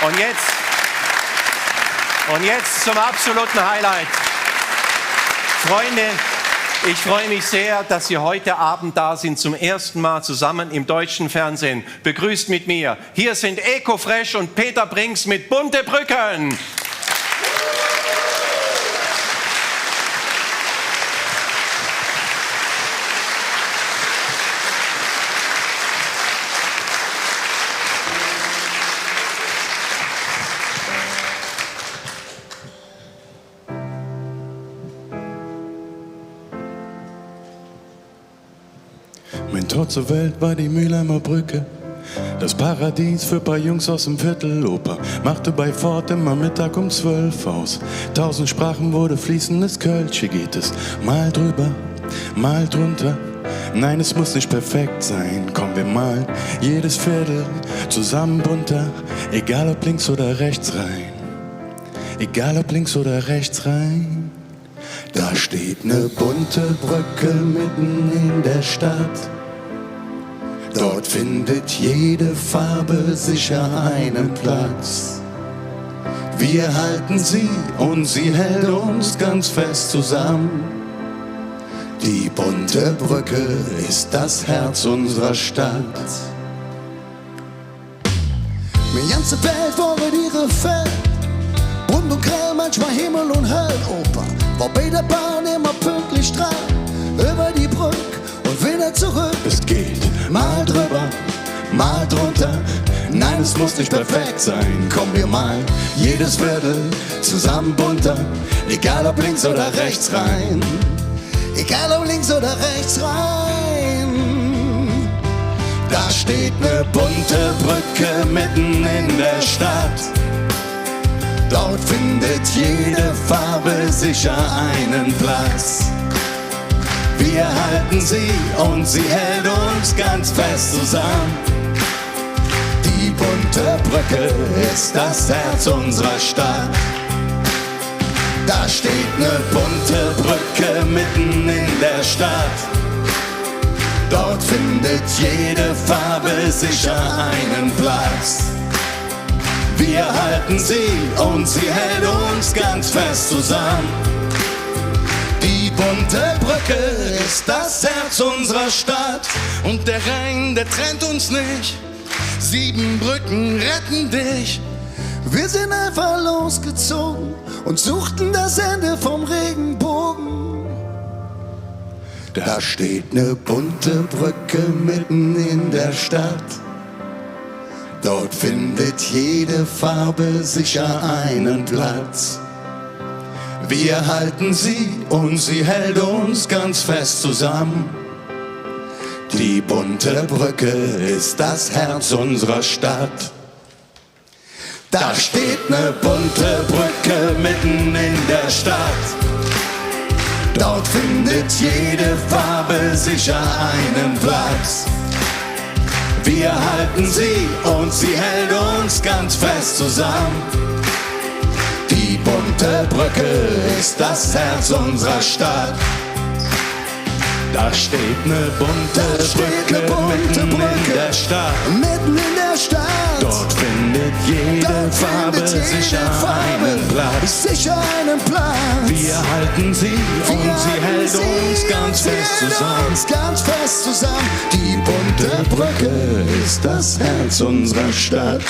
Und jetzt zum absoluten Highlight. Freunde, ich freue mich sehr, dass Sie heute Abend da sind, zum ersten Mal zusammen im deutschen Fernsehen. Begrüßt mit mir. Hier sind Ecofresh und Peter Brinks mit Bunte Brücken. Mein Tor zur Welt war die Mülheimer Brücke, das Paradies für paar Jungs aus dem Viertel. Opa machte bei Ford immer Mittag um 12 aus. 1000 Sprachen wurde fließendes Kölsch. Hier geht es mal drüber, mal drunter. Nein, es muss nicht perfekt sein. Komm, wir malen jedes Viertel zusammen bunter. Egal ob links oder rechts rein. Egal ob links oder rechts rein. Da steht ne bunte Brücke mitten in der Stadt. Dort findet jede Farbe sicher einen Platz. Wir halten sie und sie hält uns ganz fest zusammen. Die bunte Brücke ist das Herz unserer Stadt. Mir ganze Welt vorwärts ihre Feld. Bunt und grell, manchmal Himmel und Hölle. Opa war bei der Bahn immer pünktlich dran. Über die Brücke und wieder zurück. Es geht mal drüber, mal drunter. Nein, es muss nicht perfekt sein. Komm, wir malen jedes Viertel zusammen bunter. Egal ob links oder rechts rein. Egal ob links oder rechts rein. Da steht ne bunte Brücke mitten in der Stadt. Dort findet jede Farbe sicher einen Platz. Wir halten sie und sie hält uns ganz fest zusammen. Die bunte Brücke ist das Herz unserer Stadt. Da steht ne bunte Brücke mitten in der Stadt. Dort findet jede Farbe sicher einen Platz. Wir halten sie und sie hält uns ganz fest zusammen. Die bunte Brücke ist das Herz unserer Stadt. Und der Rhein, der trennt uns nicht. 7 Brücken retten dich. Wir sind einfach losgezogen und suchten das Ende vom Regenbogen. Da steht ne bunte Brücke mitten in der Stadt. Dort findet jede Farbe sicher einen Platz. Wir halten sie und sie hält uns ganz fest zusammen. Die bunte Brücke ist das Herz unserer Stadt. Da steht ne bunte Brücke mitten in der Stadt. Dort findet jede Farbe sicher einen Platz. Wir halten sie und sie hält uns ganz fest zusammen. Die bunte Brücke ist das Herz unserer Stadt. Da steht ne bunte Brücke mitten in der Stadt. Mitten in der Stadt. Dort findet jede Farbe sicher einen Platz. Sicher einen Platz. Wir halten sie und sie hält uns ganz fest zusammen. Ganz fest zusammen. Die bunte Brücke ist das Herz unserer Stadt.